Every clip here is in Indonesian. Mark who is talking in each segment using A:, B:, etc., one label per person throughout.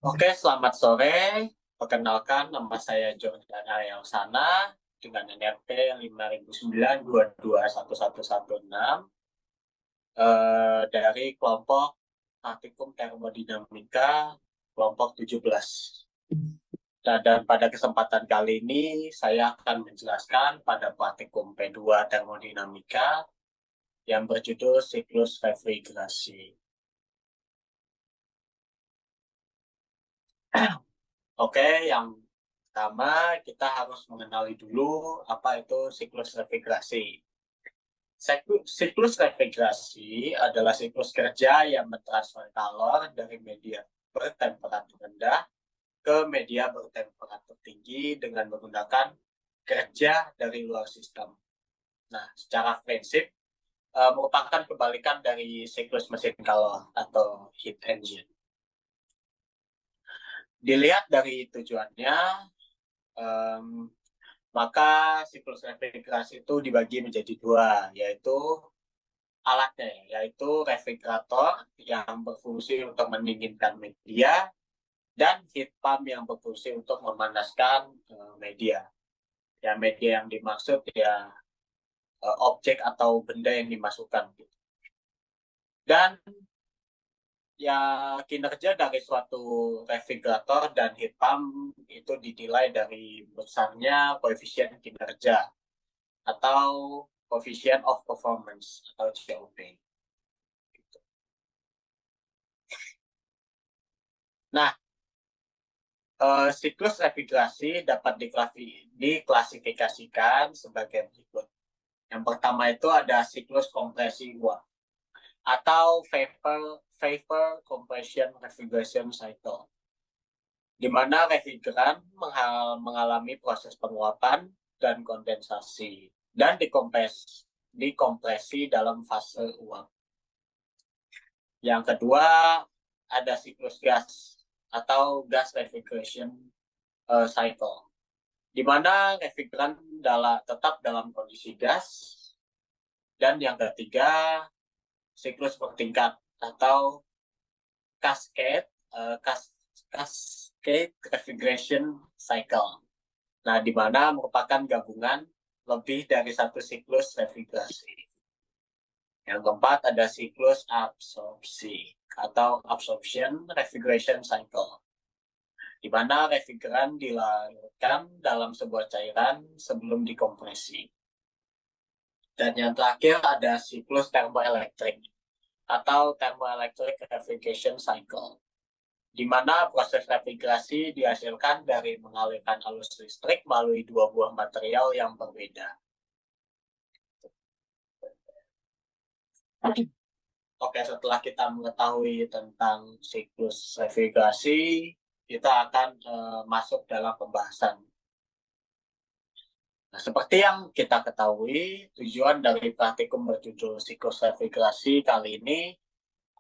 A: Oke, selamat sore. Perkenalkan, nama saya Jordan Arielsana dengan NRP 5009221116 dari kelompok Praktikum Termodinamika kelompok 17. Dan pada kesempatan kali ini saya akan menjelaskan pada praktikum P2 Termodinamika yang berjudul siklus refrigerasi. Oke, yang pertama kita harus mengenali dulu apa itu siklus refrigerasi. Siklus refrigerasi adalah siklus kerja yang mentransfer kalor dari media bertemperatur rendah ke media bertemperatur tinggi dengan menggunakan kerja dari luar sistem. Nah, secara prinsip merupakan kebalikan dari siklus mesin kalor atau heat engine. Dilihat dari tujuannya, um, maka siklus refrigerasi itu dibagi menjadi dua, yaitu alatnya, yaitu refrigerator yang berfungsi untuk mendinginkan media dan heat pump yang berfungsi untuk memanaskan media. Ya, media yang dimaksud ya objek atau benda yang dimasukkan. Dan ya kinerja dari suatu refrigerator dan heat pump itu dinilai dari besarnya koefisien kinerja atau coefficient of performance atau COP. Nah, siklus refrigerasi dapat diklasifikasikan sebagai berikut. Yang pertama itu ada siklus kompresi uap atau vapor compression refrigeration cycle, di mana refrigeran mengalami proses penguapan dan kondensasi dan dikompresi dalam fase uap. Yang kedua ada siklus gas atau gas refrigeration cycle, di mana refrigeran tetap dalam kondisi gas. Dan yang ketiga, siklus bertingkat atau cascade uh, cascade refrigeration cycle. Nah, di mana merupakan gabungan lebih dari satu siklus refrigerasi. Yang keempat ada siklus absorpsi atau absorption refrigeration cycle, di mana refrigeran dilarutkan dalam sebuah cairan sebelum dikompresi. Dan yang terakhir ada siklus termoelektrik atau thermoelectric refrigeration cycle, di mana proses refrigerasi dihasilkan dari mengalirkan arus listrik melalui dua buah material yang berbeda. Oke, setelah kita mengetahui tentang siklus refrigerasi, kita akan masuk dalam pembahasan. Nah, seperti yang kita ketahui, tujuan dari praktikum berjudul siklus refrigerasi kali ini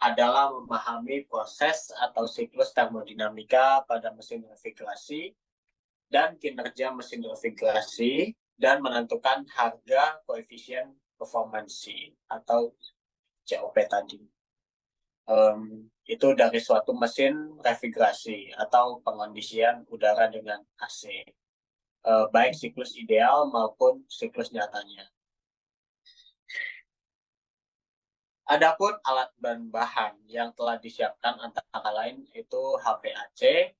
A: adalah memahami proses atau siklus termodinamika pada mesin refrigerasi dan kinerja mesin refrigerasi dan menentukan harga koefisien performansi atau COP tadi. Itu dari suatu mesin refrigerasi atau pengondisian udara dengan AC, baik siklus ideal maupun siklus nyatanya. Adapun alat dan bahan yang telah disiapkan antara lain itu HVAC,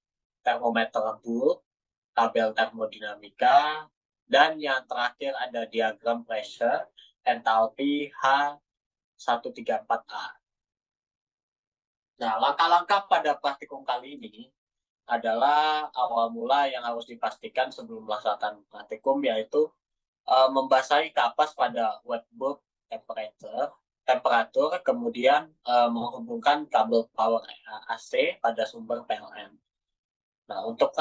A: termometer bulk, tabel termodinamika, dan yang terakhir ada diagram pressure, entalpi H134A. Nah, langkah-langkah pada praktikum kali ini adalah awal mula yang harus dipastikan sebelum melaksanakan praktikum, yaitu membasahi kapas pada wet bulb temperatur, kemudian menghubungkan kabel power AC pada sumber PLN. Nah, untuk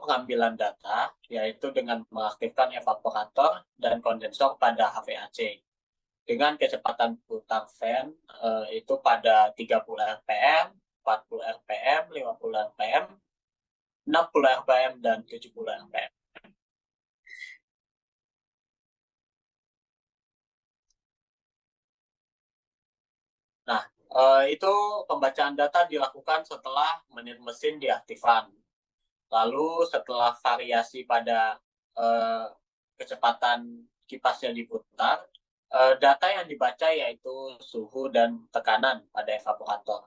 A: pengambilan data, yaitu dengan mengaktifkan evaporator dan kondensor pada HVAC dengan kecepatan putar fan itu pada 30 rpm, 40 rpm, 50 rpm, 60 rpm, dan 70 rpm. Nah, Itu pembacaan data dilakukan setelah menit mesin diaktifkan. Lalu setelah variasi pada uh, kecepatan kipasnya diputar, data yang dibaca yaitu suhu dan tekanan pada evaporator.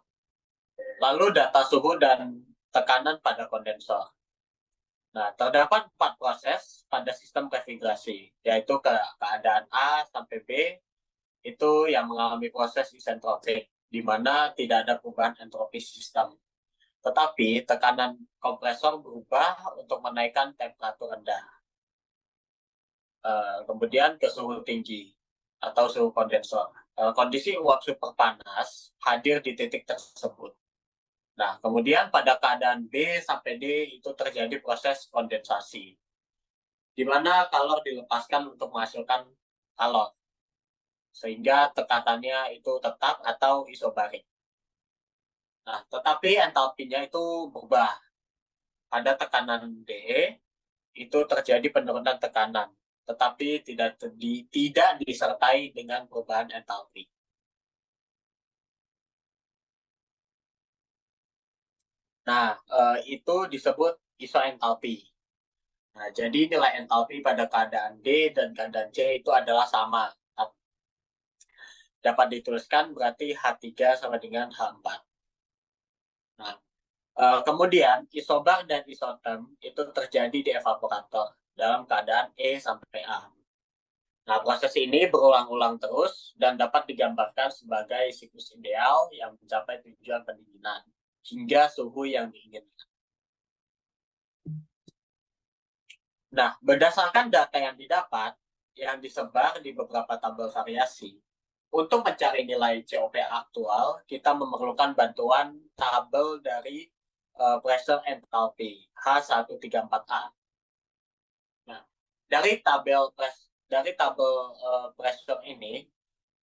A: Lalu data suhu dan tekanan pada kondensor. Nah, terdapat 4 proses pada sistem refrigerasi, yaitu keadaan A sampai B itu yang mengalami proses isentropik, di mana tidak ada perubahan entropi sistem. Tetapi tekanan kompresor berubah untuk menaikkan temperatur rendah. Kemudian ke suhu tinggi atau suhu kondensor. Kondisi uap super panas hadir di titik tersebut. Nah, kemudian pada keadaan B sampai D itu terjadi proses kondensasi, di mana kalor dilepaskan untuk menghasilkan kalor, sehingga tekanannya itu tetap atau isobarik. Nah, tetapi entalpinya itu berubah. Pada tekanan D, itu terjadi penurunan tekanan, tetapi tidak disertai dengan perubahan entalpi. Nah, itu disebut isoentalpi. Nah, jadi nilai entalpi pada keadaan D dan keadaan C itu adalah sama. Dapat dituliskan berarti H3 sama dengan H4. Nah, kemudian isobar dan isoterm itu terjadi di evaporator dalam keadaan E sampai A. Nah, proses ini berulang-ulang terus dan dapat digambarkan sebagai siklus ideal yang mencapai tujuan pendinginan hingga suhu yang diinginkan. Nah, berdasarkan data yang didapat, yang disebar di beberapa tabel variasi, untuk mencari nilai COP aktual, kita memerlukan bantuan tabel dari pressure enthalpy H134A. Nah, dari tabel pressure ini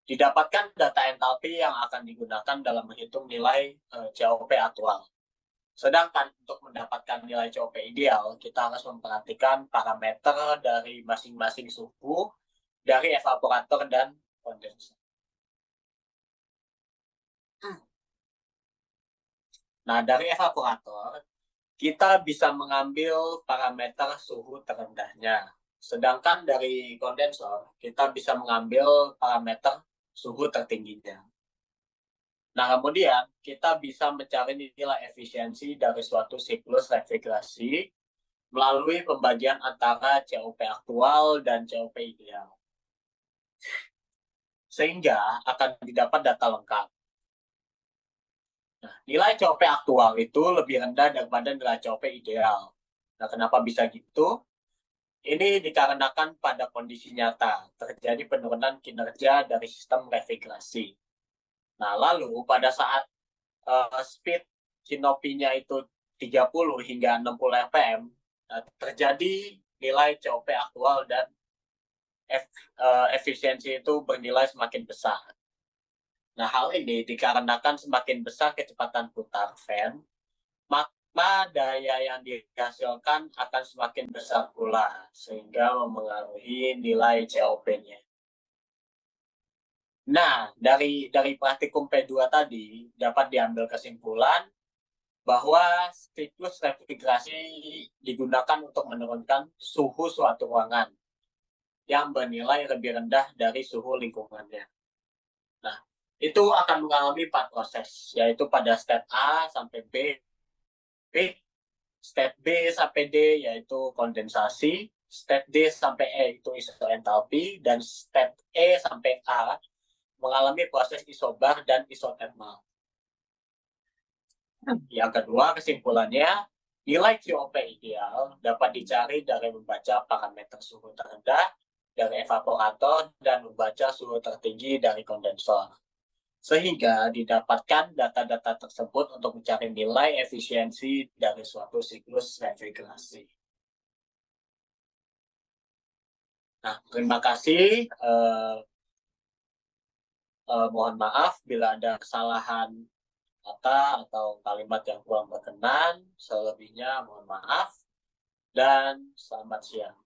A: didapatkan data entalpi yang akan digunakan dalam menghitung nilai COP aktual. Sedangkan untuk mendapatkan nilai COP ideal, kita harus memperhatikan parameter dari masing-masing suhu dari evaporator dan kondensor. Nah, dari evaporator, kita bisa mengambil parameter suhu terendahnya. Sedangkan dari kondensor, kita bisa mengambil parameter suhu tertingginya. Nah, kemudian kita bisa mencari nilai efisiensi dari suatu siklus refrigerasi melalui pembagian antara COP aktual dan COP ideal. Sehingga akan didapat data lengkap. Nah, nilai COP aktual itu lebih rendah daripada nilai COP ideal. Nah, kenapa bisa gitu? Ini dikarenakan pada kondisi nyata terjadi penurunan kinerja dari sistem refrigerasi. Nah, lalu pada saat speed sinopinya itu 30 hingga 60 rpm, terjadi nilai COP aktual dan efisiensi itu bernilai semakin besar. Nah, hal ini dikarenakan semakin besar kecepatan putar fan, maka daya yang dihasilkan akan semakin besar pula, sehingga memengaruhi nilai COP-nya. Nah, dari praktikum P2 tadi dapat diambil kesimpulan bahwa siklus refrigerasi digunakan untuk menurunkan suhu suatu ruangan yang bernilai lebih rendah dari suhu lingkungannya. Nah, itu akan mengalami 4 proses, yaitu pada step A sampai B, step B sampai D yaitu kondensasi, step D sampai E itu isoentalpi, dan step E sampai A mengalami proses isobar dan isotermal. Yang kedua, kesimpulannya, nilai COP ideal dapat dicari dari membaca parameter suhu terendah dari evaporator dan membaca suhu tertinggi dari kondensor. Sehingga didapatkan data-data tersebut untuk mencari nilai efisiensi dari suatu siklus refrigerasi. Nah, terima kasih. Mohon maaf bila ada kesalahan kata atau kalimat yang kurang berkenan. Selebihnya mohon maaf dan selamat siang.